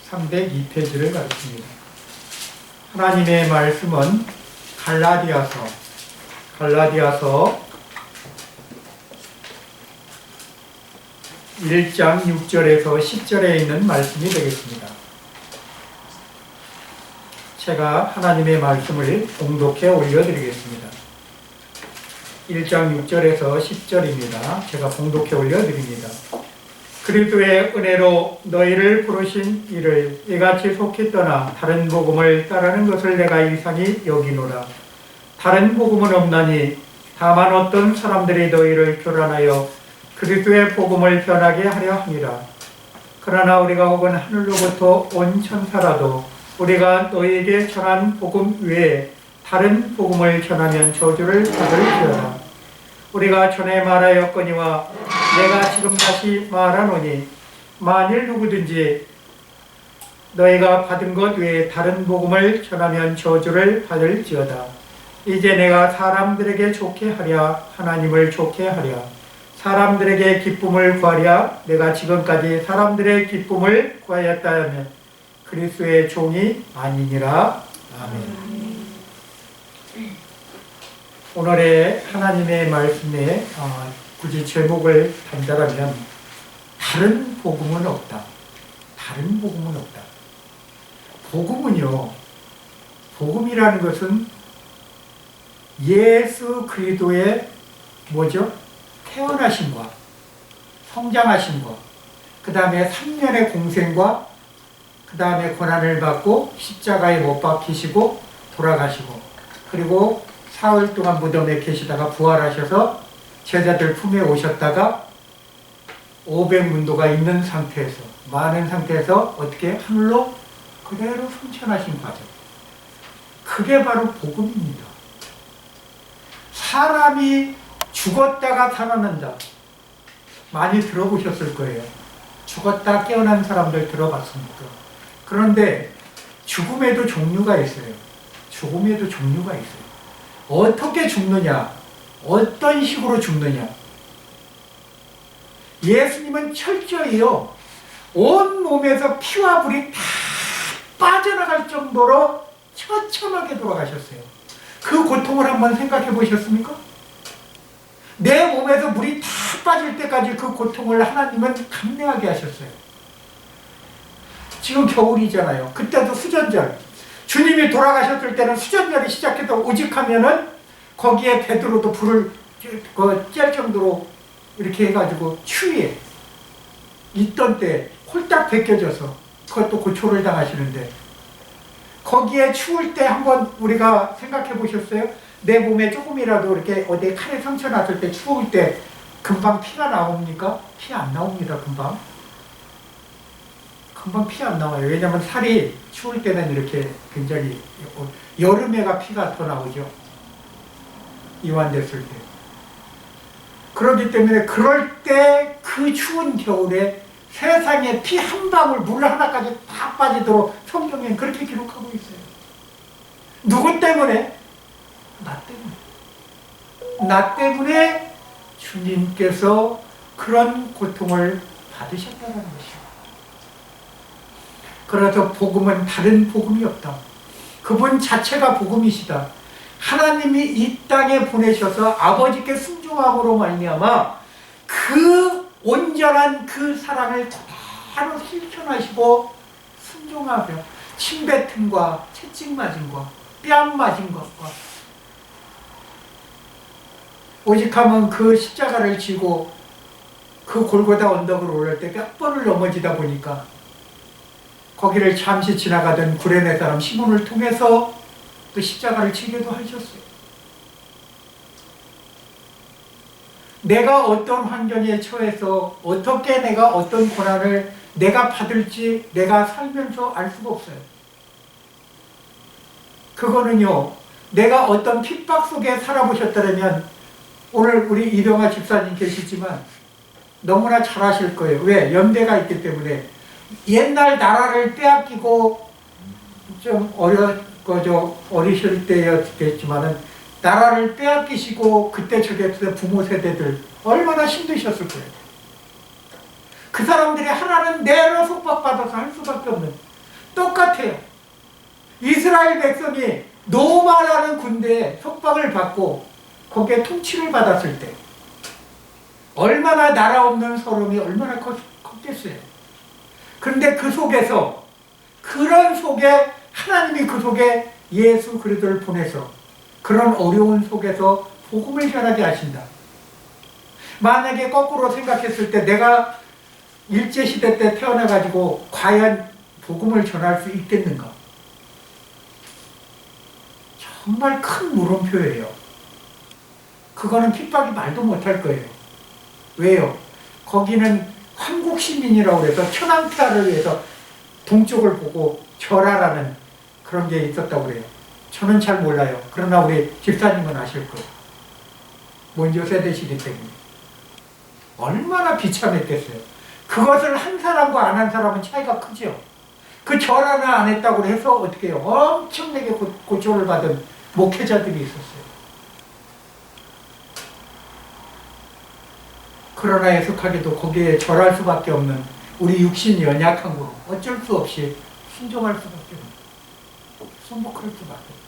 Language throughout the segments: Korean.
302페이지를 가르칩니다. 하나님의 말씀은 갈라디아서 1장 6절에서 10절에 있는 말씀이 되겠습니다. 제가 하나님의 말씀을 봉독해 올려드리겠습니다. 1장 6절에서 10절입니다. 제가 봉독해 올려드립니다. 그리스도의 은혜로 너희를 부르신 이를 이같이 속히 떠나 다른 복음을 따르는 것을 내가 이상히 여기노라. 다른 복음은 없나니 다만 어떤 사람들이 너희를 교란하여 그리스도의 복음을 변하게 하려 함이라. 그러나 우리가 혹은 하늘로부터 온 천사라도 우리가 너희에게 전한 복음 외에 다른 복음을 전하면 저주를 받을지어다. 우리가 전에 말하였거니와 내가 지금 다시 말하노니 만일 누구든지 너희가 받은 것 외에 다른 복음을 전하면 저주를 받을지어다. 이제 내가 사람들에게 좋게 하랴 하나님을 좋게 하랴 사람들에게 기쁨을 구하랴 내가 지금까지 사람들의 기쁨을 구하였다면 그리스도의 종이 아니니라. 아멘. 오늘의 하나님의 말씀에 굳이 제목을 단다라면 다른 복음은 없다. 다른 복음은 없다. 복음은요, 복음이라는 것은 예수 그리스도의 뭐죠? 태어나심과 성장하심과 그 다음에 3년의 공생과 그 다음에 고난을 받고 십자가에 못 박히시고 돌아가시고 그리고 사흘 동안 무덤에 계시다가 부활하셔서 제자들 품에 오셨다가 500문도가 있는 상태에서 많은 상태에서 어떻게 하늘로 그대로 승천하신 과정. 그게 바로 복음입니다. 사람이 죽었다가 살아난다. 많이 들어보셨을 거예요. 죽었다 깨어난 사람들 들어봤습니까? 그런데 죽음에도 종류가 있어요. 죽음에도 종류가 있어요. 어떻게 죽느냐? 어떤 식으로 죽느냐? 예수님은 철저히요, 온 몸에서 피와 불이 다 빠져나갈 정도로 처참하게 돌아가셨어요. 그 고통을 한번 생각해 보셨습니까? 내 몸에서 물이 다 빠질 때까지 그 고통을 하나님은 감내하게 하셨어요. 지금 겨울이잖아요. 그때도 수전절. 주님이 돌아가셨을 때는 수전절이 시작해서 오직하면은 거기에 베드로도 불을 쬐 정도로 이렇게 해가지고 추위에 있던 때 홀딱 벗겨져서 그것도 고초를 당하시는데 거기에 추울 때 한번 우리가 생각해 보셨어요? 내 몸에 조금이라도 이렇게 어디 칼에 상처 났을 때 추울 때 금방 피가 나옵니까? 피 안 나옵니다. 금방 피 안 나와요. 왜냐하면 살이 추울 때는 이렇게 굉장히 여름에가 피가 더 나오죠. 이완됐을 때. 그렇기 때문에 그럴 때 그 추운 겨울에 세상에 피 한 방울 물 하나까지 다 빠지도록 성경엔 그렇게 기록하고 있어요. 누구 때문에? 나 때문에. 나 때문에 주님께서 그런 고통을 받으셨다는 것이요. 그래서 복음은 다른 복음이 없다. 그분 자체가 복음이시다. 하나님이 이 땅에 보내셔서 아버지께 순종함으로 말미암아 그 온전한 그 사랑을 바로 실천하시고 순종하며 침뱉음과 채찍 맞음과 뺨 맞은 것과 오직하면 그 십자가를 지고 그 골고다 언덕을 오를 때 몇 번을 넘어지다 보니까 거기를 잠시 지나가던 구레네 사람 시몬을 통해서 또 십자가를 지기도 하셨어요. 내가 어떤 환경에 처해서 어떻게 내가 어떤 고난을 내가 받을지 내가 살면서 알 수가 없어요. 그거는요, 내가 어떤 핍박 속에 살아보셨다면 오늘 우리 이병화 집사님 계시지만 너무나 잘 아실 거예요. 왜? 연대가 있기 때문에. 옛날 나라를 빼앗기고 좀 어리실 때였겠지만은 나라를 빼앗기시고 그때 저게 부모 세대들 얼마나 힘드셨을 거예요. 그 사람들이 하나는 내로 속박받아서 할 수밖에 없는, 똑같아요. 이스라엘 백성이 노마라는 군대에 속박을 받고 거기에 통치를 받았을 때 얼마나 나라 없는 서름이 얼마나 컸겠어요. 그런데 그 속에서, 그런 속에 하나님이 그 속에 예수 그리스도를 보내서 그런 어려운 속에서 복음을 전하게 하신다. 만약에 거꾸로 생각했을 때 내가 일제시대 때 태어나가지고 과연 복음을 전할 수 있겠는가? 정말 큰 물음표예요. 그거는 핍박이 말도 못할 거예요. 왜요? 거기는 황국 시민이라고 해서 천황폐하를 위해서 동쪽을 보고 절하라는 그런 게 있었다고 그래요. 저는 잘 몰라요. 그러나 우리 집사님은 아실 거예요. 먼저 세대시기 때문에. 얼마나 비참했겠어요. 그것을 한 사람과 안 한 사람은 차이가 크죠. 그 절 하나 안 했다고 해서 어떻게 해요? 엄청나게 고초를 받은 목회자들이 있었어요. 그러나 애석하게도 거기에 절할 수밖에 없는 우리 육신이 연약함으로 어쩔 수 없이 순종할 수밖에 없는, 순복할 수밖에 없는.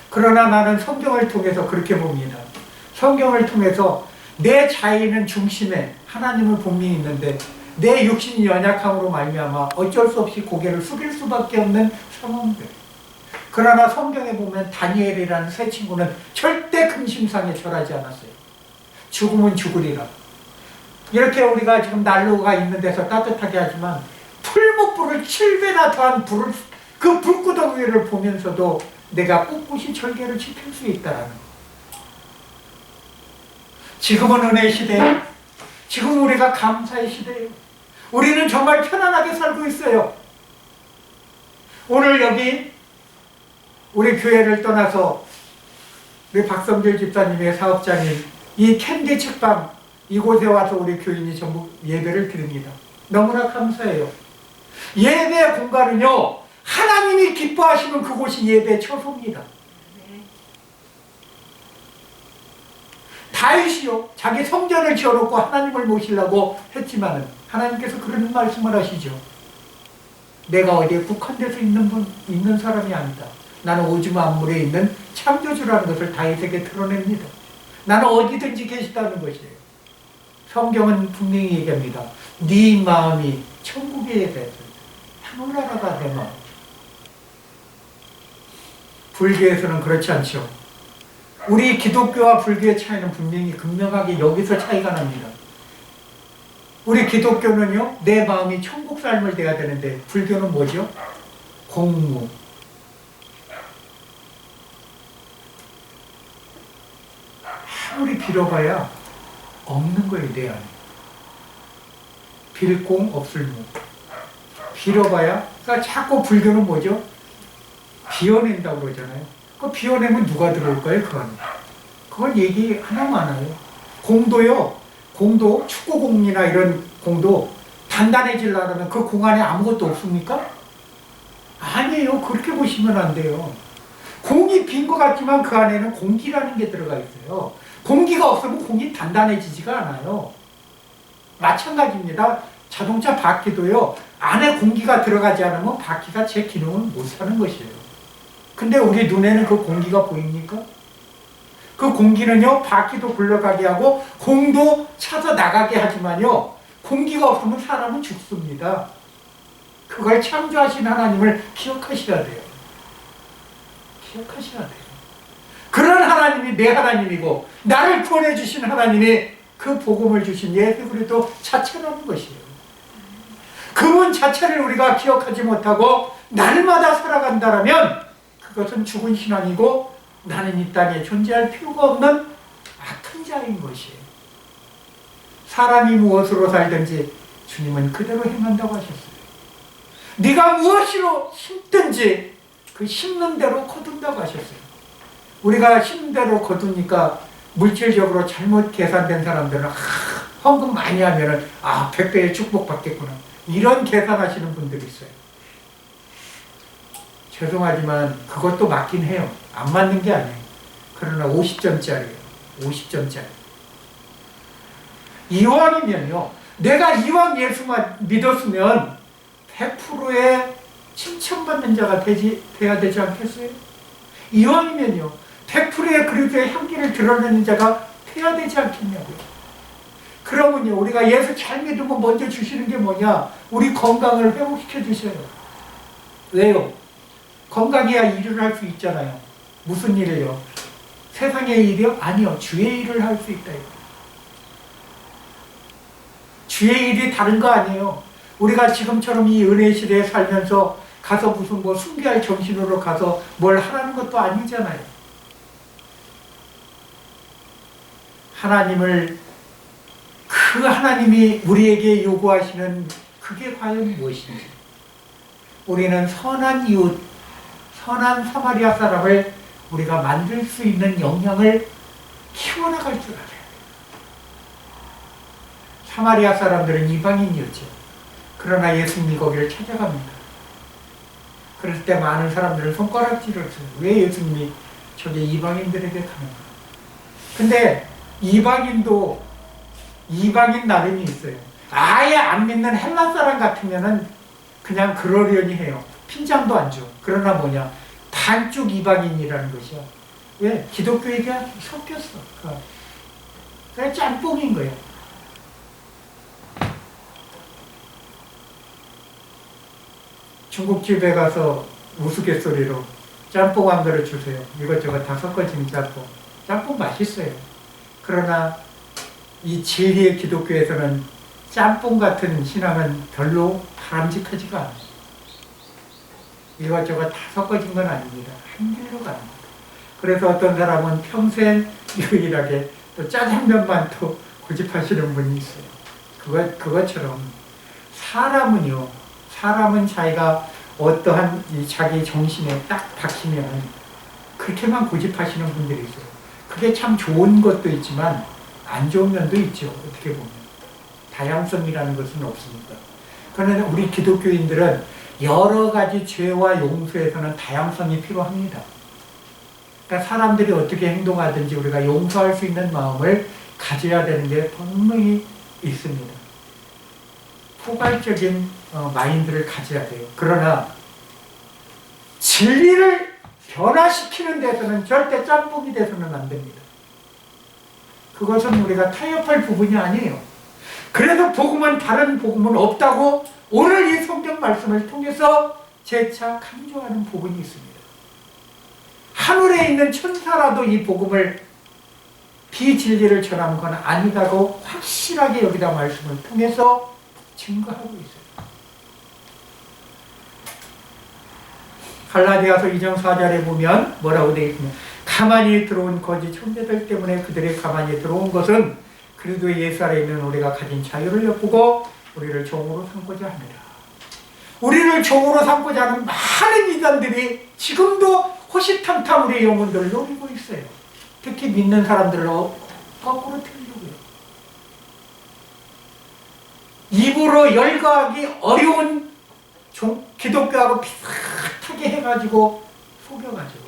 그러나 나는 성경을 통해서 그렇게 봅니다. 성경을 통해서 내 자인은 중심에 하나님을 분명히 있는데 내 육신이 연약함으로 말미암아 어쩔 수 없이 고개를 숙일 수밖에 없는 상황들. 그러나 성경에 보면 다니엘이라는 새 친구는 절대 금심상에 절하지 않았어요. 죽으면 죽으리라. 이렇게 우리가 지금 난로가 있는 데서 따뜻하게 하지만 풀무불을 7배나 더한 불을, 그 불구덩이를 보면서도 내가 꿋꿋이 절개를 지킬 수 있다라는 거. 지금은 은혜의 시대예요. 지금 우리가 감사의 시대예요. 우리는 정말 편안하게 살고 있어요. 오늘 여기 우리 교회를 떠나서 우리 박성길 집사님의 사업장인 이 캔디 책방 이곳에 와서 우리 교인이 전부 예배를 드립니다. 너무나 감사해요. 예배 공간은요, 하나님이 기뻐하시는 그곳이 예배 처소입니다. 다윗이요, 자기 성전을 지어놓고 하나님을 모시려고 했지만은 하나님께서 그런 말씀을 하시죠. 내가 어디에 국한돼서 있는 사람이 아니다. 나는 오직 만물에 있는 창조주라는 것을 다윗에게 드러냅니다. 나는 어디든지 계시다는 것이에요. 성경은 분명히 얘기합니다. 네 마음이 천국에 대해서 하늘나라가 내 마음. 불교에서는 그렇지 않죠. 우리 기독교와 불교의 차이는 분명히 극명하게 여기서 차이가 납니다. 우리 기독교는요, 내 마음이 천국 삶을 돼야 되는데 불교는 뭐죠? 공무. 아무리 빌어봐야 없는 거예요, 내 안에. 빌공 없을 무. 빌어봐야, 그러니까 자꾸 불교는 뭐죠? 비워낸다고 그러잖아요. 그 비워내면 누가 들어올까요, 그 안에? 그건 얘기 하나 많아요. 공도요, 공도, 축구공이나 이런 공도 단단해지려면 그 공 안에 아무것도 없습니까? 아니에요. 그렇게 보시면 안 돼요. 공이 빈 것 같지만 그 안에는 공기라는 게 들어가 있어요. 공기가 없으면 공이 단단해지지가 않아요. 마찬가지입니다. 자동차 바퀴도요, 안에 공기가 들어가지 않으면 바퀴가 제 기능을 못하는 것이에요. 근데 우리 눈에는 그 공기가 보입니까? 그 공기는요, 바퀴도 굴러가게 하고 공도 차서 나가게 하지만요, 공기가 없으면 사람은 죽습니다. 그걸 창조하신 하나님을 기억하셔야 돼요. 기억하셔야 돼요. 그런 하나님이 내 하나님이고 나를 구원해 주신 하나님이 그 복음을 주신 예수 그리스도 자체라는 것이에요. 그분 자체를 우리가 기억하지 못하고 날마다 살아간다면 그것은 죽은 신앙이고 나는 이 땅에 존재할 필요가 없는 악한 자인 것이에요. 사람이 무엇으로 살든지 주님은 그대로 행한다고 하셨어요. 네가 무엇으로 심든지 그 심는 대로 거둔다고 하셨어요. 우리가 심는 대로 거두니까 물질적으로 잘못 계산된 사람들은 헌금 많이 하면은 100배의 축복 받겠구나. 이런 계산하시는 분들이 있어요. 죄송하지만 그것도 맞긴 해요. 안 맞는 게 아니에요. 그러나 50점짜리예요. 50점짜리. 이왕이면요. 내가 이왕 예수만 믿었으면 100%의 칭찬받는 자가 돼야 되지 않겠어요? 이왕이면요. 100%의 그리스도의 향기를 드러내는 자가 돼야 되지 않겠냐고요. 그러면요. 우리가 예수 잘 믿으면 먼저 주시는 게 뭐냐? 우리 건강을 회복시켜 주셔요. 왜요? 건강해야 일을 할 수 있잖아요. 무슨 일이요? 세상의 일이요? 아니요. 주의 일을 할 수 있다. 주의 일이 다른 거 아니에요. 우리가 지금처럼 이 은혜 시대에 살면서 가서 무슨 숭배할 정신으로 가서 뭘 하라는 것도 아니잖아요. 그 하나님이 우리에게 요구하시는 그게 과연 무엇인지. 우리는 선한 이웃, 선한 사마리아 사람을 우리가 만들 수 있는 역량을 키워나갈 줄 알아요. 사마리아 사람들은 이방인이었죠. 그러나 예수님이 거기를 찾아갑니다. 그럴 때 많은 사람들은 손가락질을 해요. 왜 예수님이 저게 이방인들에게 가는가? 근데 이방인도 이방인 나름이 있어요. 아예 안 믿는 헬라 사람 같으면은 그냥 그러려니 해요. 핀장도 안 줘. 그러나 뭐냐? 반쪽 이방인이라는 것이요. 왜? 기독교에게 섞였어. 그래 짬뽕인 거예요. 중국집에 가서 우스갯소리로 짬뽕 한 그릇 주세요. 이것저것 다 섞어진 짬뽕. 짬뽕 맛있어요. 그러나 이 진리의 기독교에서는 짬뽕 같은 신앙은 별로 바람직하지가 않아요. 이것저것 다 섞어진 건 아닙니다. 한 길로 갑니다. 그래서 어떤 사람은 평생 유일하게 또 짜장면만 또 고집하시는 분이 있어요. 그것처럼 사람은 자기가 어떠한 자기 정신에 딱 박히면 그렇게만 고집하시는 분들이 있어요. 그게 참 좋은 것도 있지만 안 좋은 면도 있죠. 어떻게 보면. 다양성이라는 것은 없으니까. 그러나 우리 기독교인들은 여러 가지 죄와 용서에서는 다양성이 필요합니다. 그러니까 사람들이 어떻게 행동하든지 우리가 용서할 수 있는 마음을 가져야 되는 게 분명히 있습니다. 포괄적인 마인드를 가져야 돼요. 그러나 진리를 변화시키는 데서는 절대 짬뽕이 돼서는 안 됩니다. 그것은 우리가 타협할 부분이 아니에요. 그래서 복음은 다른 복음은 없다고 오늘 이 성경 말씀을 통해서 재차 강조하는 부분이 있습니다. 하늘에 있는 천사라도 이 복음을 비진리를 전하는 건 아니다고 확실하게 여기다 말씀을 통해서 증거하고 있어요. 갈라디아서 2장 4절에 보면 뭐라고 되어 있습니까? 가만히 들어온 거짓 형제들 때문에 그들이 가만히 들어온 것은 그리스도의 예수 안에 있는 우리가 가진 자유를 엿보고 우리를 종으로 삼고자 합니다. 우리를 종으로 삼고자 하는 많은 이단들이 지금도 호시탐탐 우리의 영혼들을 노리고 있어요. 특히 믿는 사람들을 거꾸로 틀리고요. 입으로 열거하기 어려운 기독교하고 비슷하게 해가지고 속여가지고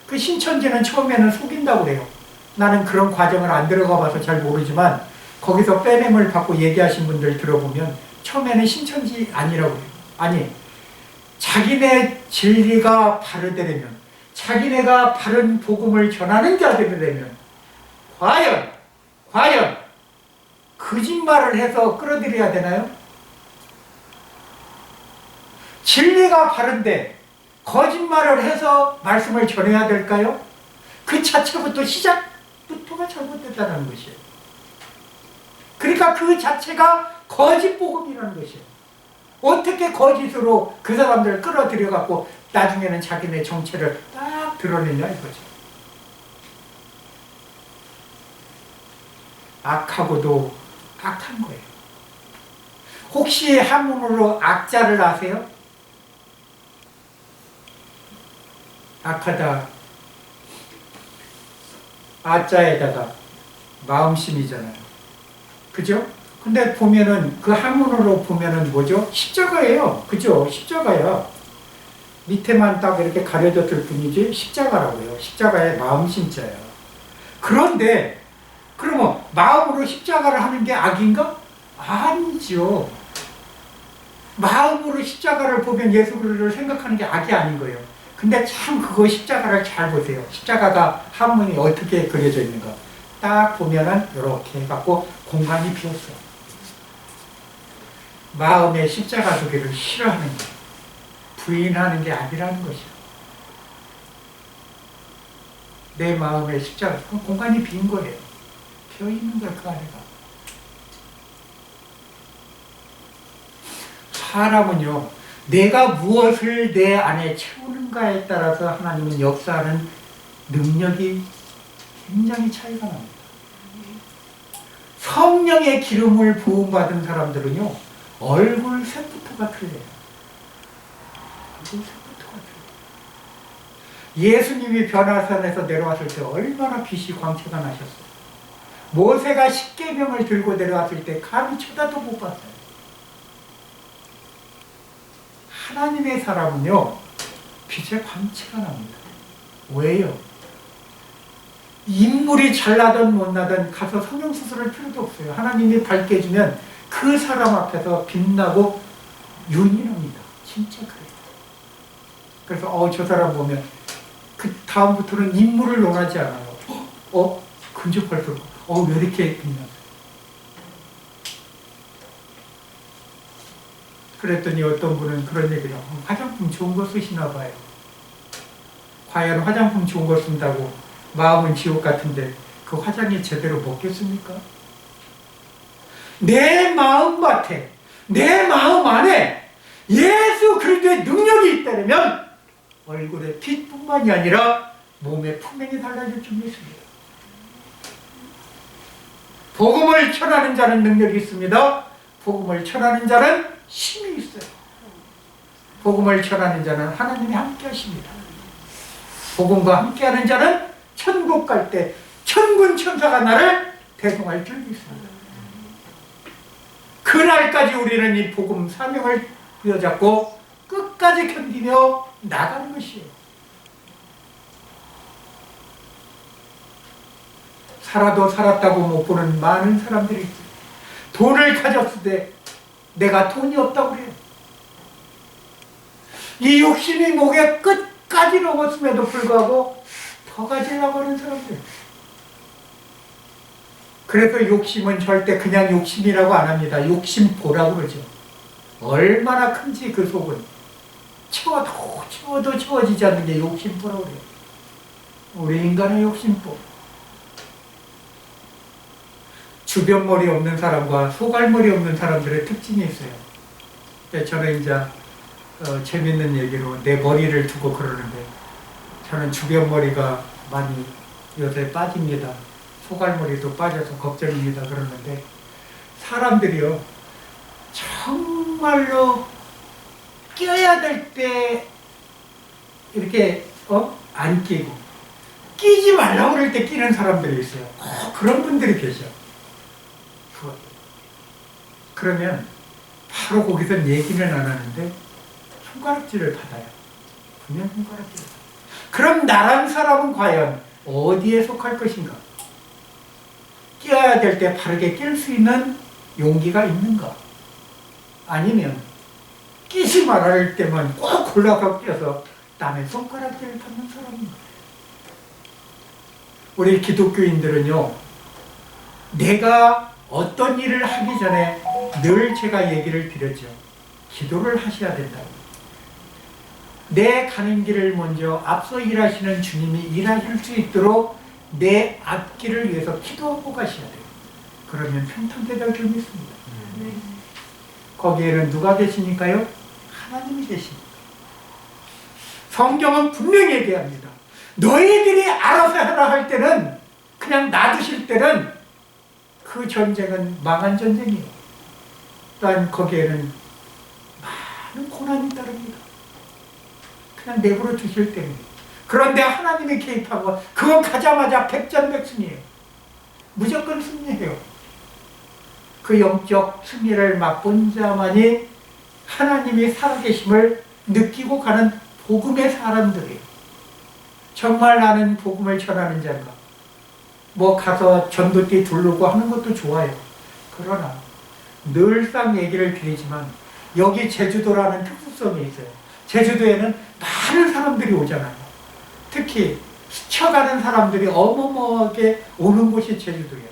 그 신천지는 처음에는 속인다고 그래요. 나는 그런 과정을 안 들어가 봐서 잘 모르지만 거기서 빼냄을 받고 얘기하신 분들 들어보면 처음에는 신천지 아니라고 해요. 아니, 자기네 진리가 바르되려면 자기네가 바른 복음을 전하는 자들이 되면 과연 거짓말을 해서 끌어들여야 되나요? 진리가 바른데 거짓말을 해서 말씀을 전해야 될까요? 그 자체부터 시작부터가 잘못됐다는 것이에요. 그러니까 그 자체가 거짓 복음이라는 것이에요. 어떻게 거짓으로 그 사람들을 끌어들여갖고 나중에는 자기네 정체를 딱 드러내냐 이거죠. 악하고도 악한 거예요. 혹시 한문으로 악자를 아세요? 악하다. 아자에다가 마음심이잖아요. 그죠? 근데 보면은 그 한문으로 보면은 뭐죠? 십자가예요. 그죠? 십자가야. 밑에만 딱 이렇게 가려졌을 뿐이지 십자가라고요. 십자가의 마음 심자야. 그런데 그러면 마음으로 십자가를 하는 게 악인가? 아니죠. 마음으로 십자가를 보면 예수 그리스도를 생각하는 게 악이 아닌 거예요. 근데 참 그거 십자가를 잘 보세요. 십자가가 한문이 어떻게 그려져 있는가. 딱 보면은 이렇게 해갖고 공간이 비었어. 마음에 십자가 두기를 싫어하는 거예요. 부인하는 게 아니라는 것이요. 내 마음에 십자가, 그 공간이 빈 거예요. 비어 있는 거예요, 그 안에가. 사람은요, 내가 무엇을 내 안에 채우는가에 따라서 하나님은 역사하는 능력이 굉장히 차이가 납니다. 성령의 기름을 부음받은 사람들은요, 얼굴 색부터가 틀려요. 얼굴 색부터가 틀려요. 예수님이 변화산에서 내려왔을 때 얼마나 빛이 광채가 나셨어요. 모세가 십계명을 들고 내려왔을 때 감히 쳐다도 못 봤어요. 하나님의 사람은요, 빛의 광채가 납니다. 왜요? 인물이 잘나든 못나든 가서 성형수술할 필요도 없어요. 하나님이 밝게 해주면 그 사람 앞에서 빛나고 윤이 납니다. 진짜 그래요. 그래서 저 사람 보면 그 다음부터는 인물을 논하지 않아요. 근접할 수 없고 왜 이렇게 빛나요? 그랬더니 어떤 분은 그런 얘기를 하고 화장품 좋은 거 쓰시나 봐요. 과연 화장품 좋은 거 쓴다고 마음은 지옥 같은데 그 화장이 제대로 먹겠습니까? 내 마음밭에, 내 마음 안에 예수 그리스도의 능력이 있다면 얼굴에 빛뿐만이 아니라 몸의 품행이 달라질 줄 믿습니다. 복음을 전하는 자는 능력이 있습니다. 복음을 전하는 자는 힘이 있어요. 복음을 전하는 자는 하나님이 함께 하십니다. 복음과 함께하는 자는 천국 갈 때 천군 천사가 나를 대동할 줄 믿습니다. 그날까지 우리는 이 복음 사명을 부여잡고 끝까지 견디며 나가는 것이에요. 살아도 살았다고 못 보는 많은 사람들이 있어요. 돈을 가졌을 때 내가 돈이 없다고 그래요. 이 욕심이 목에 끝까지 넘었음에도 불구하고 더 가지려고 하는 사람들. 그래서 욕심은 절대 그냥 욕심이라고 안 합니다. 욕심보라고 그러죠. 얼마나 큰지 그 속은. 채워도 채워지지 않는 게 욕심보라고 그래요. 우리 인간의 욕심보. 주변머리 없는 사람과 소갈머리 없는 사람들의 특징이 있어요. 저는 이제 재밌는 얘기로 내 머리를 두고 그러는데 저는 주변머리가 많이 요새 빠집니다. 소갈머리도 빠져서 걱정입니다. 그러는데 사람들이요 정말로 껴야 될 때 이렇게 안 끼고 끼지 말라고 그럴 때 끼는 사람들이 있어요. 그런 분들이 계셔. 그러면 바로 거기서 얘기는 안 하는데 손가락질을 받아요. 분명 손가락질. 그럼 나란 사람은 과연 어디에 속할 것인가? 끼어야 될 때 바르게 낄 수 있는 용기가 있는가? 아니면 끼지 말아야 할 때만 꼭 골라서 끼어서 남의 손가락질을 받는 사람인가? 우리 기독교인들은요, 내가 어떤 일을 하기 전에 늘 제가 얘기를 드렸죠. 기도를 하셔야 된다고. 내 가는 길을 먼저 앞서 일하시는 주님이 일하실 수 있도록 내 앞길을 위해서 기도하고 가셔야 돼요. 그러면 평탄되다 줄 믿습니다. 거기에는 누가 계시니까요? 하나님이 계십니다. 성경은 분명히 얘기합니다. 너희들이 알아서 하라 할 때는, 그냥 놔두실 때는 그 전쟁은 망한 전쟁이에요. 또한 거기에는 많은 고난이 따릅니다. 그냥 내버려 두실 때는. 그런데 하나님이 개입하고 그건 가자마자 백전백승이에요. 무조건 승리해요. 그 영적 승리를 맛본 자만이 하나님이 살아계심을 느끼고 가는 복음의 사람들이에요. 정말 나는 복음을 전하는 자인가? 뭐 가서 전도띠 두르고 하는 것도 좋아요. 그러나 늘상 얘기를 드리지만 여기 제주도라는 특수성이 있어요. 제주도에는 많은 사람들이 오잖아요. 특히 스쳐가는 사람들이 어마어마하게 오는 곳이 제주도예요.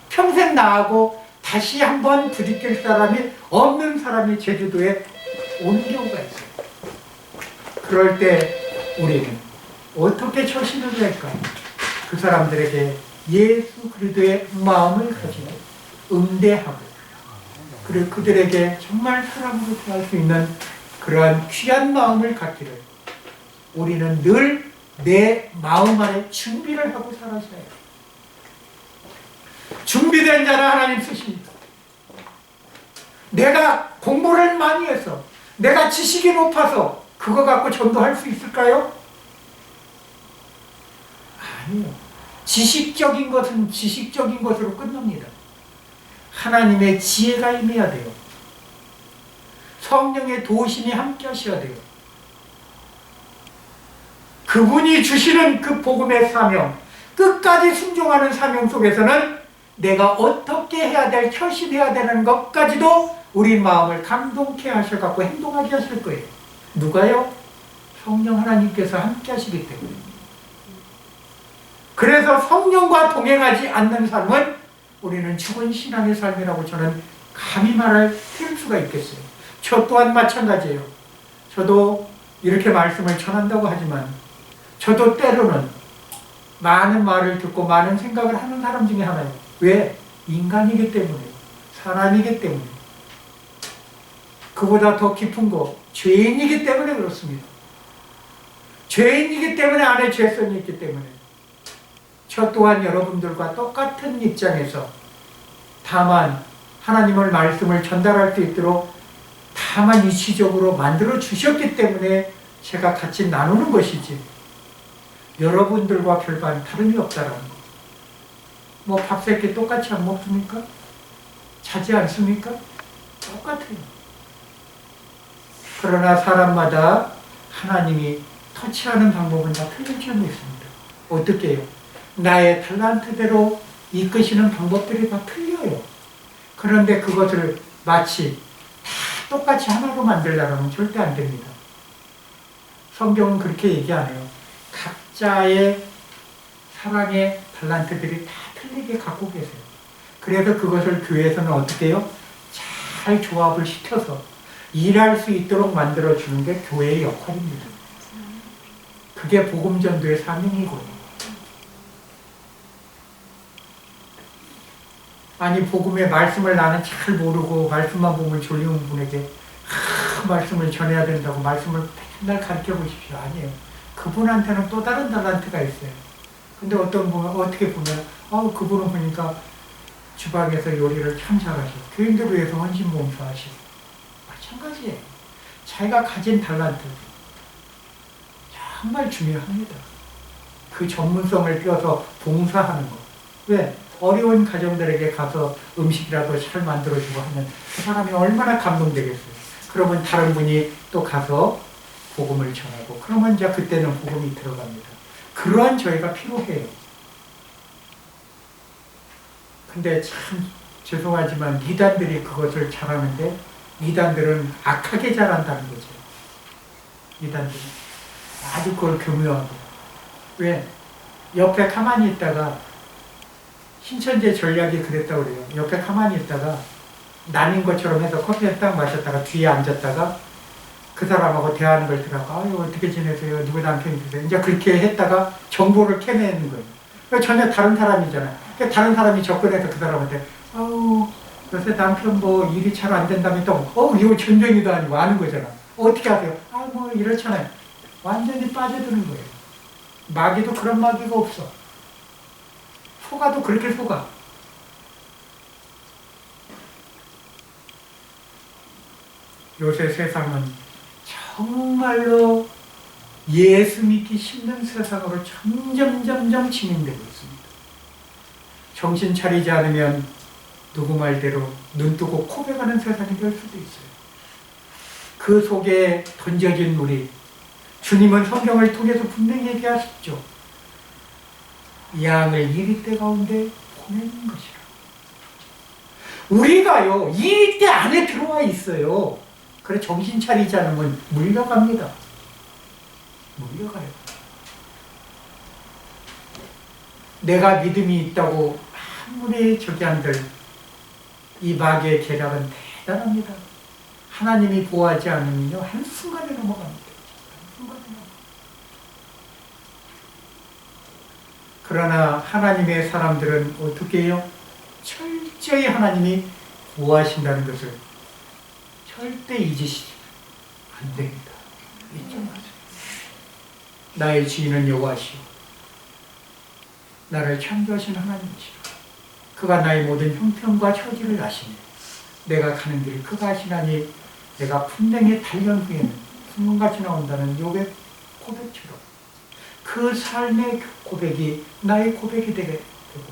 평생 나하고 다시 한번 부딪힐 사람이 없는 사람이 제주도에 오는 경우가 있어요. 그럴 때 우리는 어떻게 처신을 할까? 그 사람들에게 예수 그리스도의 마음을 가지고 응대하고 그리고 그들에게 정말 사랑으로 대할 수 있는 그러한 귀한 마음을 갖기를 우리는 늘 내 마음 안에 준비를 하고 살아야 해요. 준비된 자는 하나님 쓰십니다. 내가 공부를 많이 해서 내가 지식이 높아서 그거 갖고 전도할 수 있을까요? 아니요. 지식적인 것은 지식적인 것으로 끝납니다. 하나님의 지혜가 임해야 돼요. 성령의 도우심이 함께 하셔야 돼요. 그분이 주시는 그 복음의 사명, 끝까지 순종하는 사명 속에서는 내가 어떻게 해야 될, 결심해야 되는 것까지도 우리 마음을 감동케 하셔갖고 행동하게 하실 거예요. 누가요? 성령 하나님께서 함께 하시기 때문에. 그래서 성령과 동행하지 않는 삶은 우리는 죽은 신앙의 삶이라고 저는 감히 말할 수가 있겠어요. 저 또한 마찬가지예요. 저도 이렇게 말씀을 전한다고 하지만 저도 때로는 많은 말을 듣고 많은 생각을 하는 사람 중에 하나예요. 왜? 인간이기 때문에, 사람이기 때문에. 그보다 더 깊은 거, 죄인이기 때문에 그렇습니다. 죄인이기 때문에 안에 죄성이 있기 때문에. 저 또한 여러분들과 똑같은 입장에서 다만 하나님의 말씀을 전달할 수 있도록 다만 이치적으로 만들어 주셨기 때문에 제가 같이 나누는 것이지 여러분들과 별반 다름이 없다라는 거. 뭐 밥 세 끼 똑같이 안 먹습니까? 자지 않습니까? 똑같아요. 그러나 사람마다 하나님이 터치하는 방법은 다 틀린 점이 있습니다. 어떻게 해요? 나의 탤런트대로 이끄시는 방법들이 다 틀려요. 그런데 그것을 마치 다 똑같이 하나로 만들려면 절대 안 됩니다. 성경은 그렇게 얘기 안 해요. 각자의 사랑의 탤런트들이 다 틀리게 갖고 계세요. 그래서 그것을 교회에서는 어떻게 해요? 잘 조합을 시켜서 일할 수 있도록 만들어주는 게 교회의 역할입니다. 그게 복음전도의 사명이고요. 아니 복음의 말씀을 나는 잘 모르고 말씀만 보면 졸리는 분에게 말씀을 전해야 된다고 말씀을 맨날 가르쳐 보십시오. 아니에요. 그분한테는 또 다른 탤런트가 있어요. 근데 어떤 분은 어떻게 보면 그분은 보니까 주방에서 요리를 참 잘하시고 교인들 위해서 헌신봉사하시고 마찬가지예요. 자기가 가진 탤런트 정말 중요합니다. 그 전문성을 띄워서 봉사하는 거. 왜? 어려운 가정들에게 가서 음식이라도 잘 만들어주고 하면 그 사람이 얼마나 감동되겠어요. 그러면 다른 분이 또 가서 복음을 전하고 그러면 이제 그때는 복음이 들어갑니다. 그러한 저희가 필요해요. 근데 참 죄송하지만 이단들이 그것을 잘하는데 이단들은 악하게 잘한다는 거죠. 이단들은 아주 그걸 교묘하고. 왜? 옆에 가만히 있다가 신천지 전략이 그랬다고 그래요. 옆에 가만히 있다가 남인 것처럼 해서 커피를 딱 마셨다가 뒤에 앉았다가 그 사람하고 대하는 걸 들어가고 아유 어떻게 지내세요? 누구 남편이세요? 이제 그렇게 했다가 정보를 캐내는 거예요. 전혀 다른 사람이잖아요. 다른 사람이 접근해서 그 사람한테 아우 요새 남편 뭐 일이 잘 안 된다면 또 이거 전쟁이도 아니고 아는 거잖아. 어떻게 하세요? 뭐 이렇잖아요. 완전히 빠져드는 거예요. 마귀도 그런 마귀가 없어. 속아도 그렇게 속아. 요새 세상은 정말로 예수 믿기 힘든 세상으로 점점 진행되고 있습니다. 정신 차리지 않으면 누구 말대로 눈 뜨고 고백하는 세상이 될 수도 있어요. 그 속에 던져진 우리, 주님은 성경을 통해서 분명히 얘기하셨죠. 양을 이리대 가운데 보내는 것이라. 우리가요, 이리대 안에 들어와 있어요. 그래 정신 차리지 않으면 물려갑니다. 물려가요. 내가 믿음이 있다고 아무리 저기 한들 이 마귀의 계략은 대단합니다. 하나님이 보호하지 않으면요 한순간에 넘어갑니다. 한순간에 넘어갑니다. 그러나 하나님의 사람들은 어떻게 해요? 철저히 하나님이 보호하신다는 것을 절대 잊으시지 안 됩니다. 잊지 마세요. 나의 주인은 여호와시오. 나를 창조하신 하나님이시라. 그가 나의 모든 형편과 처지를 아시네. 내가 가는 길을 그가 아시나니 내가 분명히 단련 후에는 순간같이 나온다는 욥의 고백처럼 그 삶의 고백이 나의 고백이 되게 되고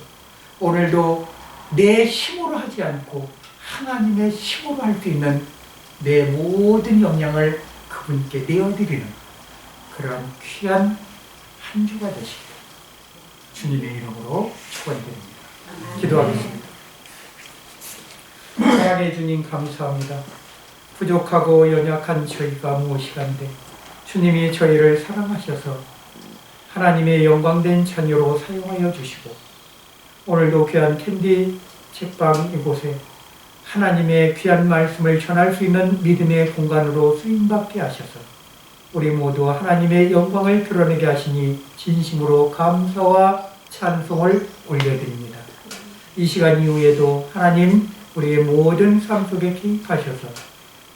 오늘도 내 힘으로 하지 않고 하나님의 힘으로 할 수 있는 내 모든 역량을 그분께 내어드리는 그러한 귀한 한 주가 되시길 주님의 이름으로 축원드립니다. 기도하겠습니다. 사랑의 주님 감사합니다. 부족하고 연약한 저희가 무엇이간데 주님이 저희를 사랑하셔서 하나님의 영광된 자녀로 사용하여 주시고 오늘도 귀한 캔디 책방 이곳에 하나님의 귀한 말씀을 전할 수 있는 믿음의 공간으로 쓰임받게 하셔서 우리 모두 하나님의 영광을 드러내게 하시니 진심으로 감사와 찬송을 올려드립니다. 이 시간 이후에도 하나님 우리의 모든 삶 속에 개입하셔서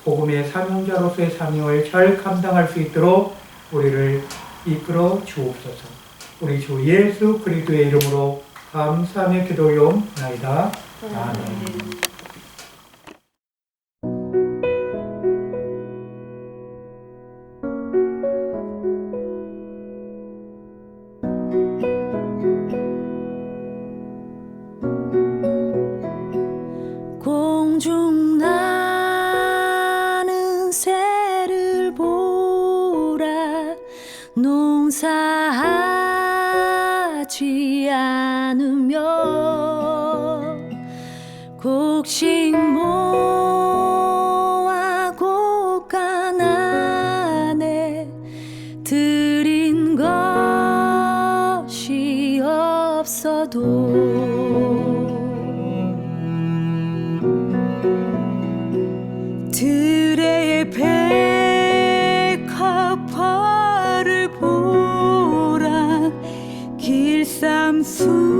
복음의 사명자로서의 사명을 잘 감당할 수 있도록 우리를 이끌어 주옵소서. 우리 주 예수 그리스도의 이름으로 감사하며 기도 올려옵나이다. 아멘. 공중 나는 새를 보라 농사하지 않으며 곡식 모아 곡간 안에 들인 것이 없어도 들의 백합화를 보라 길쌈 수